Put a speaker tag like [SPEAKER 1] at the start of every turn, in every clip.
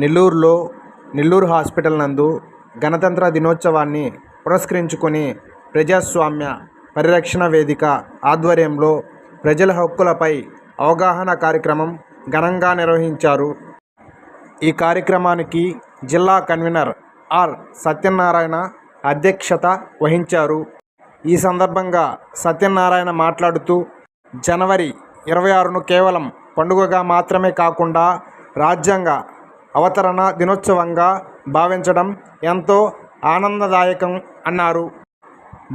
[SPEAKER 1] నెల్లూరులో నెల్లూరు హాస్పిటల్ నందు గణతంత్ర దినోత్సవాన్ని పురస్కరించుకొని ప్రజాస్వామ్య పరిరక్షణ వేదిక ఆధ్వర్యంలో ప్రజల హక్కులపై అవగాహన కార్యక్రమం ఘనంగా నిర్వహించారు. ఈ కార్యక్రమానికి జిల్లా కన్వీనర్ ఆర్ సత్యనారాయణ అధ్యక్షత వహించారు. ఈ సందర్భంగా సత్యనారాయణ మాట్లాడుతూ జనవరి 26ను కేవలం పండుగగా మాత్రమే కాకుండా రాజ్యాంగ అవతరణ దినోత్సవంగా భావించడం ఎంతో ఆనందదాయకం అన్నారు.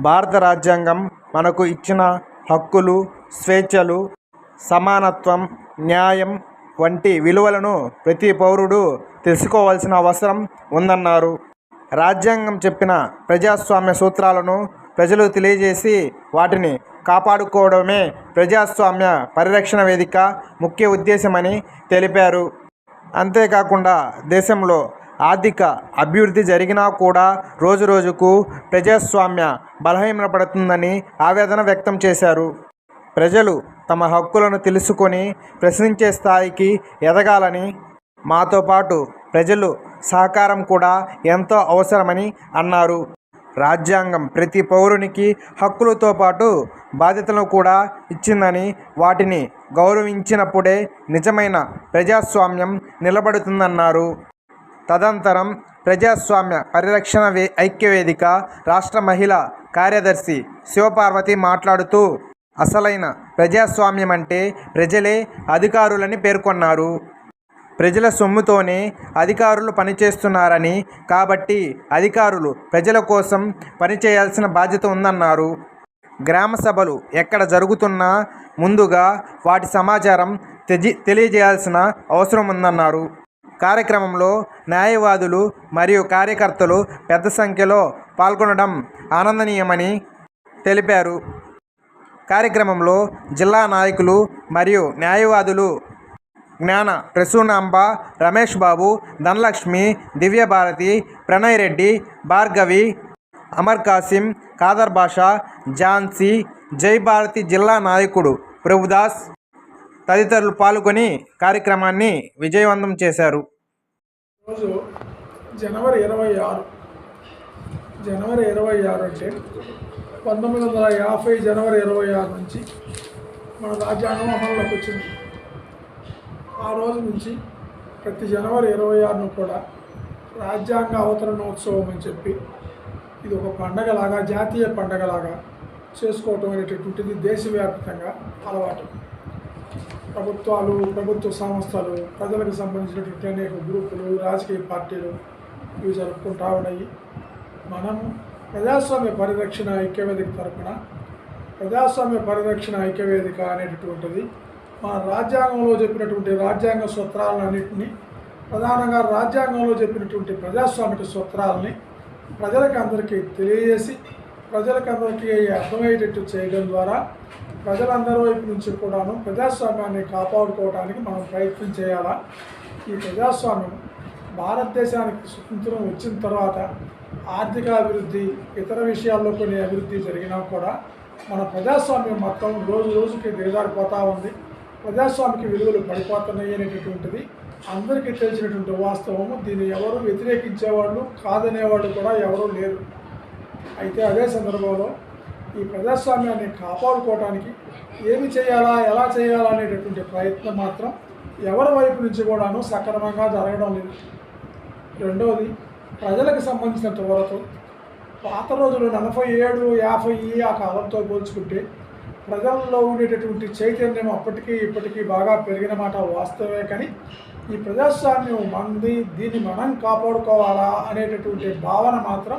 [SPEAKER 1] భారత రాజ్యాంగం మనకు ఇచ్చిన హక్కులు, స్వేచ్ఛలు, సమానత్వం, న్యాయం వంటి విలువలను ప్రతి పౌరుడు తెలుసుకోవాల్సిన అవసరం ఉందన్నారు. రాజ్యాంగం చెప్పిన ప్రజాస్వామ్య సూత్రాలను ప్రజలకు తెలియజేసి వాటిని కాపాడుకోవడమే ప్రజాస్వామ్య పరిరక్షణ వేదిక ముఖ్య ఉద్దేశమని తెలిపారు. అంతేకాకుండా దేశంలో ఆర్థిక అభివృద్ధి జరిగినా కూడా రోజురోజుకు ప్రజాస్వామ్య బలహీనపడుతుందని ఆవేదన వ్యక్తం చేశారు. ప్రజలు తమ హక్కులను తెలుసుకొని ప్రశ్నించే స్థాయికి ఎదగాలని, మాతో పాటు ప్రజలు సహకారం కూడా ఎంతో అవసరమని అన్నారు. రాజ్యాంగం ప్రతి పౌరునికి హక్కులతో పాటు బాధ్యతలను కూడా ఇచ్చిందని, వాటిని గౌరవించినప్పుడే నిజమైన ప్రజాస్వామ్యం నిలబడుతుందన్నారు. తదనంతరం ప్రజాస్వామ్య పరిరక్షణ ఐక్యవేదిక రాష్ట్ర మహిళా కార్యదర్శి శివపార్వతి మాట్లాడుతూ అసలైన ప్రజాస్వామ్యం అంటే ప్రజలే అధికారులని పేర్కొన్నారు. ప్రజల సొమ్ముతోనే అధికారులు పనిచేస్తున్నారని, కాబట్టి అధికారులు ప్రజల కోసం పనిచేయాల్సిన బాధ్యత ఉందన్నారు. గ్రామ సభలు ఎక్కడ జరుగుతున్నా ముందుగా వాటి సమాచారం తెలియజేయాల్సిన అవసరం ఉందన్నారు. కార్యక్రమంలో న్యాయవాదులు మరియు కార్యకర్తలు పెద్ద సంఖ్యలో పాల్గొనడం ఆనందనీయమని తెలిపారు. కార్యక్రమంలో జిల్లా నాయకులు మరియు న్యాయవాదులు జ్ఞాన ప్రసూనాంబ, రమేష్ బాబు, ధనలక్ష్మి, దివ్యభారతి, ప్రణయ్ రెడ్డి, భార్గవి, అమర్ కాసిం, ఖాదర్ బాషా, ఝాన్సీ, జై భారతి జిల్లా నాయకుడు ప్రభుదాస్ తదితరులు పాల్గొని కార్యక్రమాన్ని విజయవంతం చేశారు.
[SPEAKER 2] రోజు జనవరి 26 అంటే 1950 జనవరి 26 నుంచి మన రాజ్యాంగం అమల్లోకి వచ్చింది. ఆ రోజు నుంచి ప్రతి జనవరి 26ను కూడా రాజ్యాంగ అవతరణోత్సవం అని చెప్పి ఇది ఒక పండగలాగా, జాతీయ పండగలాగా చేసుకోవటం అనేటటువంటిది దేశవ్యాప్తంగా అలవాటు. ప్రభుత్వాలు, ప్రభుత్వ సంస్థలు, ప్రజలకు సంబంధించినటువంటి అనేక గ్రూపులు, రాజకీయ పార్టీలు ఇవి జరుపుకుంటూ ఉన్నాయి. మనము ప్రజాస్వామ్య పరిరక్షణ ఐక్యవేదిక తరపున ప్రజాస్వామ్య పరిరక్షణ ఐక్యవేదిక అనేటటువంటిది మన రాజ్యాంగంలో చెప్పినటువంటి రాజ్యాంగ సూత్రాలన్నింటినీ, ప్రధానంగా రాజ్యాంగంలో చెప్పినటువంటి ప్రజాస్వామిక సూత్రాలని ప్రజలకు అందరికీ తెలియజేసి ప్రజలకందరికీ అర్థమయ్యేటట్టు చేయడం ద్వారా ప్రజలందరి వైపు నుంచి కూడాను ప్రజాస్వామ్యాన్ని కాపాడుకోవడానికి మనం ప్రయత్నం చేయాలా. ఈ ప్రజాస్వామ్యం భారతదేశానికి స్వతంత్రం వచ్చిన తర్వాత ఆర్థిక అభివృద్ధి, ఇతర విషయాల్లో కొన్ని అభివృద్ధి జరిగినా కూడా మన ప్రజాస్వామ్యం మొత్తం రోజు రోజుకి దిగజారిపోతూ ఉంది. ప్రజాస్వామిక విలువలు పడిపోతున్నాయి అనేటటువంటిది అందరికీ తెలిసినటువంటి వాస్తవము. దీన్ని ఎవరు వ్యతిరేకించేవాళ్ళు, కాదనేవాళ్ళు కూడా ఎవరూ లేరు. అయితే అదే సందర్భంలో ఈ ప్రజాస్వామ్యాన్ని కాపాడుకోవడానికి ఏమి చేయాలా, ఎలా చేయాలా అనేటటువంటి ప్రయత్నం మాత్రం ఎవరి వైపు నుంచి కూడాను సక్రమంగా జరగడం లేదు. రెండవది, ప్రజలకు సంబంధించినంత వరకు పాత రోజులు 47, 50 ఆ కాలంతో పోల్చుకుంటే ప్రజల్లో ఉండేటటువంటి చైతన్యం అప్పటికీ ఇప్పటికీ బాగా పెరిగిన మాట వాస్తవమే. కానీ ఈ ప్రజాస్వామ్యం మంది, దీన్ని మనం కాపాడుకోవాలా అనేటటువంటి భావన మాత్రం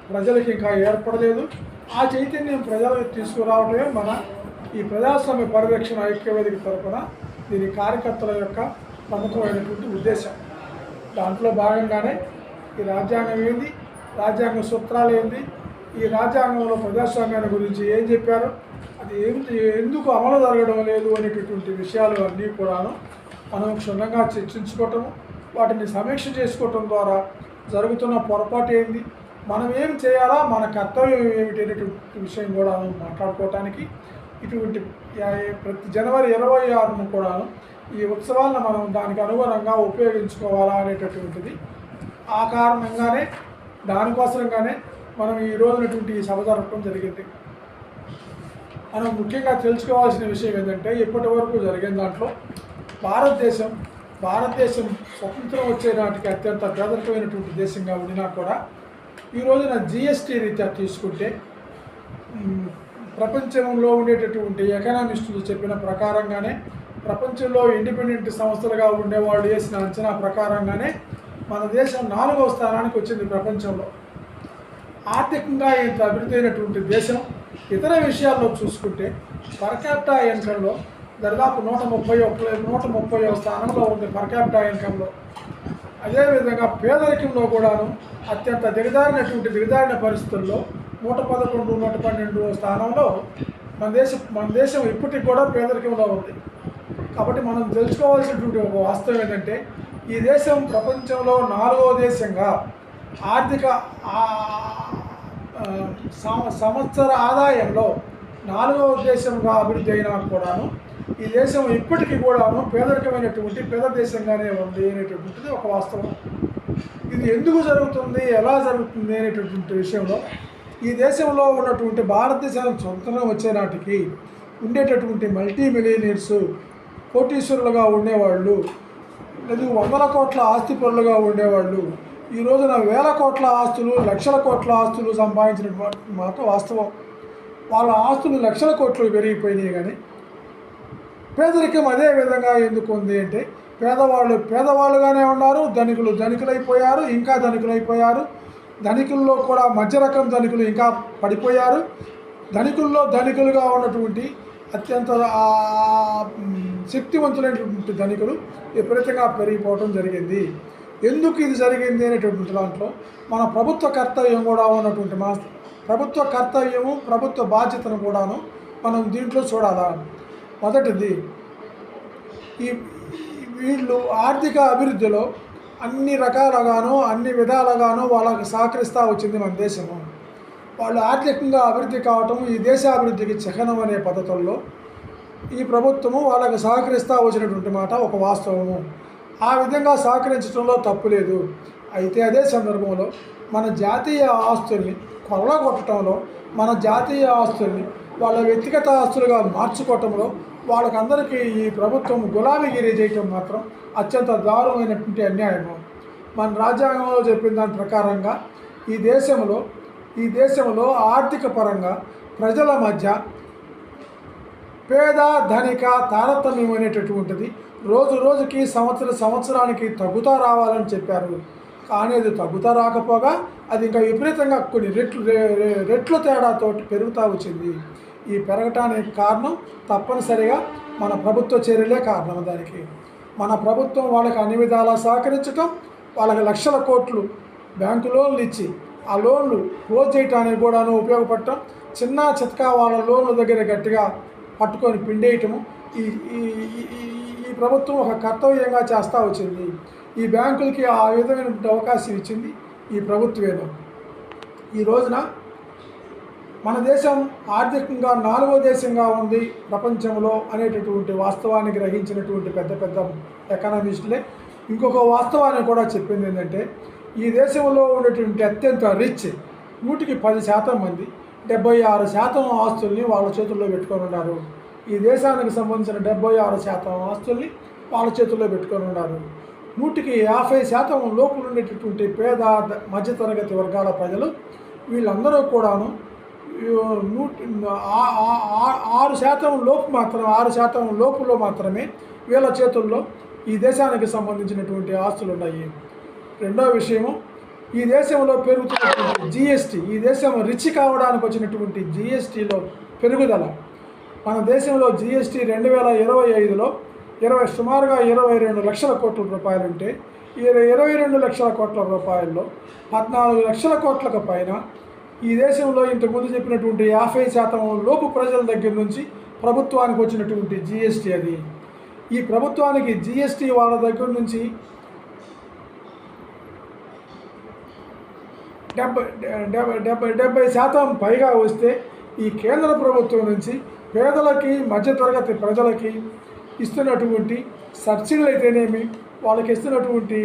[SPEAKER 2] ప్రజలకు ఇంకా ఏర్పడలేదు. ఆ చైతన్యం ప్రజలకు తీసుకురావడమే మన ఈ ప్రజాస్వామ్య పరిరక్షణ ఐక్యవేదిక తరపున దీని కార్యకర్తల యొక్క ప్రముఖమైనటువంటి ఉద్దేశం. దాంట్లో భాగంగానే ఈ రాజ్యాంగం ఏంది, రాజ్యాంగ సూత్రాలు ఏంది, ఈ రాజ్యాంగంలో ప్రజాస్వామ్యాన్ని గురించి ఏం చెప్పారు, అది ఎందుకు అమలు జరగడం లేదు అనేటటువంటి విషయాలు అన్నీ కూడాను మనం క్షుణ్ణంగా చర్చించుకోవటము, వాటిని సమీక్ష చేసుకోవటం ద్వారా జరుగుతున్న పొరపాటు ఏంది, మనం ఏం చేయాలా, మన కర్తవ్యం ఏమిటి అనేటువంటి విషయం కూడా మాట్లాడుకోవటానికి ఇటువంటి ప్రతి జనవరి 26ను కూడా ఈ ఉత్సవాలను మనం దానికి అనుగుణంగా ఉపయోగించుకోవాలా అనేటటువంటిది ఆ కారణంగానే దానికోసంగానే మనం ఈ రోజునటువంటి ఈ సభ జరపడం జరిగింది. మనం ముఖ్యంగా తెలుసుకోవాల్సిన విషయం ఏంటంటే ఇప్పటి వరకు జరిగిన దాంట్లో భారతదేశం స్వతంత్రం వచ్చే నాటికి అత్యంత పేదరికమైనటువంటి దేశంగా ఉండినా కూడా ఈ రోజున జిఎస్టీ రీత్యా తీసుకుంటే ప్రపంచంలో ఉండేటటువంటి ఎకనామిస్టులు చెప్పిన ప్రకారంగానే ప్రపంచంలో ఇండిపెండెంట్ సంస్థలుగా ఉండేవాళ్ళు వేసిన అంచనా ప్రకారంగానే మన దేశం 4వ స్థానానికి వచ్చింది ప్రపంచంలో. ఆర్థికంగా ఇంత అభివృద్ధి అయినటువంటి దేశం ఇతర విషయాల్లో చూసుకుంటే పర్ క్యాపిటా ఇన్కంలో దాదాపు 130వ స్థానంలో ఉంది పర్ క్యాపిటా ఇన్కంలో. అదేవిధంగా పేదరికంలో కూడాను అత్యంత దిగజారిన పరిస్థితుల్లో 111-112వ స్థానంలో మన దేశం ఇప్పటికి కూడా పేదరికంలో ఉంది. కాబట్టి మనం తెలుసుకోవాల్సినటువంటి ఒక వాస్తవం ఏంటంటే ఈ దేశం ప్రపంచంలో 4వ దేశంగా ఆర్థిక సంవత్సర ఆదాయంలో 4వ దేశంగా అభివృద్ధి అయినా కూడాను ఈ దేశం ఇప్పటికీ కూడాను పేదరికమైనటువంటి పేద దేశంగానే ఉంది అనేటటువంటిది ఒక వాస్తవం. ఇది ఎందుకు జరుగుతుంది, ఎలా జరుగుతుంది అనేటటువంటి విషయంలో ఈ దేశంలో ఉన్నటువంటి భారతదేశానికి స్వతంత్రం వచ్చే నాటికి ఉండేటటువంటి మల్టీ మిలియనీర్స్ కోటీశ్వరులుగా ఉండేవాళ్ళు, లేదు 100 కోట్ల ఆస్తి పరులుగా ఉండేవాళ్ళు ఈ రోజున 1000 కోట్ల ఆస్తులు, లక్షల కోట్ల ఆస్తులు సంపాదించిన మాట వాస్తవం. వాళ్ళ ఆస్తులు లక్షల కోట్లు పెరిగిపోయినాయి. కానీ పేదరికం అదే విధంగా ఎందుకు ఉంది అంటే పేదవాళ్ళుగానే ఉన్నారు, ధనికులైపోయారు, ఇంకా ధనికులైపోయారు. ధనికుల్లో కూడా మధ్య రకం ధనికులు ఇంకా పడిపోయారు. ధనికుల్లో ధనికులుగా ఉన్నటువంటి అత్యంత శక్తివంతులైనటువంటి ధనికులు విపరీతంగా పెరిగిపోవడం జరిగింది. ఎందుకు ఇది జరిగింది అనేటటువంటి దాంట్లో మన ప్రభుత్వ కర్తవ్యం కూడా ఉన్నటువంటి ప్రభుత్వ కర్తవ్యము, ప్రభుత్వ బాధ్యతను కూడాను మనం దీంట్లో చూడాలా. మొదటిది, వీళ్ళు ఆర్థిక అభివృద్ధిలో అన్ని రకాలుగాను అన్ని విధాలుగాను వాళ్ళకి సహకరిస్తూ వచ్చింది మన దేశము. వాళ్ళు ఆర్థికంగా అభివృద్ధి కావటం ఈ దేశాభివృద్ధికి చిహ్నం అనే పద్ధతుల్లో ఈ ప్రభుత్వము వాళ్ళకి సహకరిస్తూ వచ్చినటువంటి మాట ఒక వాస్తవము. ఆ విధంగా సహకరించడంలో తప్పు లేదు. అయితే అదే సందర్భంలో మన జాతీయ ఆస్తుల్ని కొల్లగొట్టడంలో, మన జాతీయ ఆస్తుల్ని వాళ్ళ వ్యక్తిగత ఆస్తులుగా మార్చుకోవటంలో వాళ్ళకందరికీ ఈ ప్రభుత్వం గులాబీగిరి చేయటం మాత్రం అత్యంత దారుణమైనటువంటి అన్యాయము. మన రాజ్యాంగంలో చెప్పిన దాని ప్రకారంగా ఈ దేశంలో ఆర్థిక పరంగా ప్రజల మధ్య పేద ధనిక తారతమ్యం అనేటటువంటిది రోజుకి సంవత్సరానికి తగ్గుతా రావాలని చెప్పారు. కానీ అది తగ్గుతా రాకపోగా అది ఇంకా విపరీతంగా కొన్ని రెట్లు తేడాతో పెరుగుతూ వచ్చింది. ఈ పెరగటానికి కారణం తప్పనిసరిగా మన ప్రభుత్వ చర్యలే కారణం. దానికి మన ప్రభుత్వం వాళ్ళకి అన్ని విధాలా సహకరించటం, వాళ్ళకి లక్షల కోట్లు బ్యాంకు లోన్లు ఇచ్చి ఆ లోన్లు క్లోజ్ చేయటానికి కూడాను ఉపయోగపడటం, చిన్న చితకా వాళ్ళ లోన్ల దగ్గర గట్టిగా పట్టుకొని పిండేయటము ఈ ప్రభుత్వం ఒక కర్తవ్యంగా చేస్తూ వచ్చింది. ఈ బ్యాంకులకి ఆ విధమైన అవకాశం ఇచ్చింది ఈ ప్రభుత్వేమో. ఈ రోజున మన దేశం ఆర్థికంగా 4వ దేశంగా ఉంది ప్రపంచంలో అనేటటువంటి వాస్తవాన్ని గ్రహించినటువంటి పెద్ద ఎకనామిస్టులే ఇంకొక వాస్తవాన్ని కూడా చెప్పింది ఏంటంటే ఈ దేశంలో ఉన్నటువంటి అత్యంత రిచ్ 100% మంది 76% ఆస్తుల్ని వాళ్ళ చేతుల్లో పెట్టుకొని ఉన్నారు. ఈ దేశానికి సంబంధించిన 76% ఆస్తుల్ని వాళ్ళ చేతుల్లో పెట్టుకొని ఉన్నారు. 150% లోపల ఉండేటటువంటి పేద మధ్యతరగతి వర్గాల ప్రజలు వీళ్ళందరూ కూడాను 6% లోపులో మాత్రమే వీళ్ళ చేతుల్లో ఈ దేశానికి సంబంధించినటువంటి ఆస్తులు ఉన్నాయి. రెండో విషయము, ఈ దేశంలో పెరుగుతున్నటువంటి జిఎస్టీ, ఈ దేశం రిచ్ కావడానికి వచ్చినటువంటి జిఎస్టీలో పెరుగుదల. మన దేశంలో జిఎస్టీ 2025లో సుమారుగా 22 లక్షల కోట్ల రూపాయలు ఉంటే 22 లక్షల కోట్ల రూపాయల్లో 14 లక్షల కోట్లకు పైన ఈ దేశంలో ఇంతకుముందు చెప్పినటువంటి 50% లోపు ప్రజల దగ్గర నుంచి ప్రభుత్వానికి వచ్చినటువంటి జిఎస్టీ అది. ఈ ప్రభుత్వానికి జిఎస్టీ వాళ్ళ దగ్గర నుంచి 70% పైగా వస్తే ఈ కేంద్ర ప్రభుత్వం నుంచి పేదలకి, మధ్యతరగతి ప్రజలకి ఇస్తున్నటువంటి సబ్సిడీలు అయితేనేమి, వాళ్ళకి ఇస్తున్నటువంటి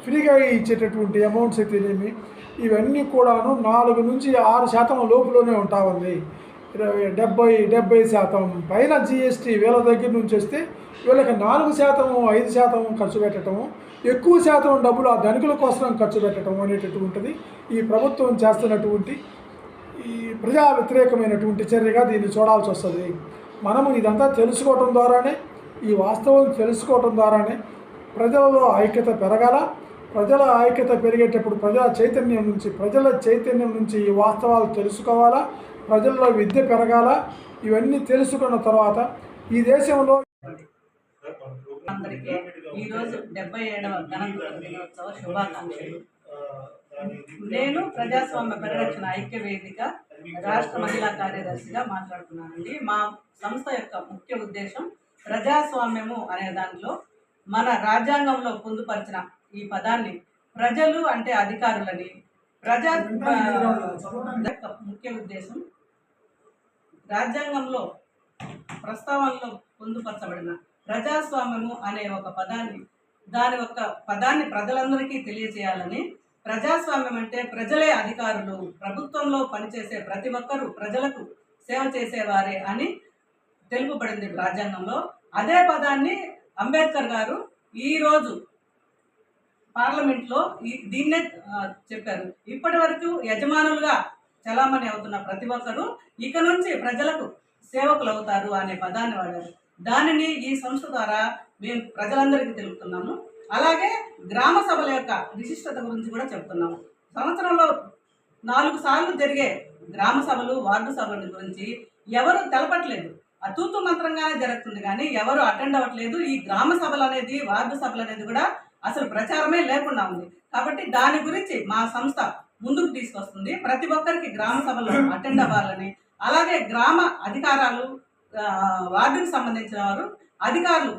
[SPEAKER 2] ఫ్రీగా ఇచ్చేటటువంటి అమౌంట్స్ అయితేనేమి, ఇవన్నీ కూడాను 4 నుంచి 6% లోపులోనే ఉంటా ఉంది. 70% పైన జిఎస్టీ వీళ్ళ దగ్గర నుంచి వస్తే వీళ్ళకి 4%, 5% ఖర్చు పెట్టడము, ఎక్కువ శాతం డబ్బులు ఆ ధనికుల కోసం ఖర్చు పెట్టడం అనేటటువంటిది ఈ ప్రభుత్వం చేస్తున్నటువంటి ఈ ప్రజా వ్యతిరేకమైనటువంటి చర్యగా దీన్ని చూడాల్సి వస్తుంది. మనము ఇదంతా తెలుసుకోవటం ద్వారానే, ఈ వాస్తవం తెలుసుకోవటం ద్వారానే ప్రజలలో ఐక్యత పెరగాల. ప్రజల ఐక్యత పెరిగేటప్పుడు ప్రజల చైతన్యం నుంచి ఈ వాస్తవాలు తెలుసుకోవాలా. ప్రజల్లో విద్య పెరగాల. ఇవన్నీ తెలుసుకున్న తర్వాత ఈ దేశంలో
[SPEAKER 3] అందరికీ ఈరోజు 77వ గణతంత్ర దినోత్సవ శుభాకాంక్షలు. నేను ప్రజాస్వామ్య పరిరక్షణ ఐక్య వేదిక రాష్ట్ర మహిళా కార్యదర్శిగా మాట్లాడుతున్నానండి. మా సంస్థ యొక్క ముఖ్య ఉద్దేశం ప్రజాస్వామ్యము అనే దాంట్లో మన రాజ్యాంగంలో పొందుపరిచిన ఈ పదాన్ని ప్రజలు అంటే అధికారులని ముఖ్య ఉద్దేశం రాజ్యాంగంలో ప్రస్తావనలో పొందుపరచబడిన ప్రజాస్వామ్యము అనే ఒక పదాన్ని ప్రజలందరికీ తెలియజేయాలని. ప్రజాస్వామ్యం అంటే ప్రజలే అధికారులు, ప్రభుత్వంలో పనిచేసే ప్రతి ఒక్కరూ ప్రజలకు సేవ చేసేవారే అని తెలుపబడింది రాజ్యాంగంలో. అదే పదాన్ని అంబేద్కర్ గారు ఈరోజు పార్లమెంట్లో దీన్నే చెప్పారు. ఇప్పటి వరకు యజమానులుగా చలామణి అవుతున్న ప్రతి ఒక్కరూ ఇక నుంచి ప్రజలకు సేవకులు అవుతారు అనే పదాన్ని వాడారు. దానిని ఈ సంస్థ ద్వారా మేము ప్రజలందరికీ తెలుపుతున్నాము. అలాగే గ్రామ సభల యొక్క విశిష్టత గురించి కూడా చెప్తున్నాము. సంవత్సరంలో 4 సార్లు జరిగే గ్రామ సభలు, వార్డు సభల గురించి ఎవరు తెలపట్లేదు. అతూతు మంత్రంగానే జరుగుతుంది కానీ ఎవరు అటెండ్ అవ్వట్లేదు. ఈ గ్రామ సభలు అనేది, వార్డు సభలు అనేది కూడా అసలు ప్రచారమే లేకుండా ఉంది. కాబట్టి దాని గురించి మా సంస్థ ముందుకు తీసుకొస్తుంది. ప్రతి ఒక్కరికి గ్రామ సభలో అటెండ్ అవ్వాలని, అలాగే గ్రామ అధికారాలు, వార్డుకు సంబంధించిన వారు అధికారులు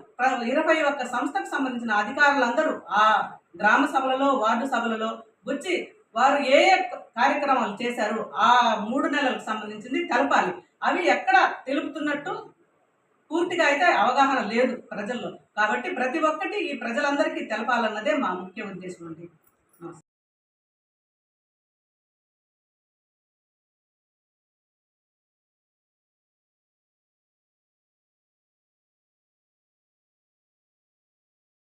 [SPEAKER 3] 21 సంస్థకు సంబంధించిన అధికారులందరూ ఆ గ్రామ సభలలో, వార్డు సభలలో వచ్చి వారు ఏ కార్యక్రమాలు చేశారు ఆ 3 నెలలకు సంబంధించింది తెలపాలి. అవి ఎక్కడ తెలుపుతున్నట్టు పూర్తిగా అయితే అవగాహన లేదు ప్రజల్లో. కాబట్టి ప్రతి ఒక్కటి ఈ ప్రజలందరికీ తెలపాలన్నదే మా ముఖ్య ఉద్దేశం అండి.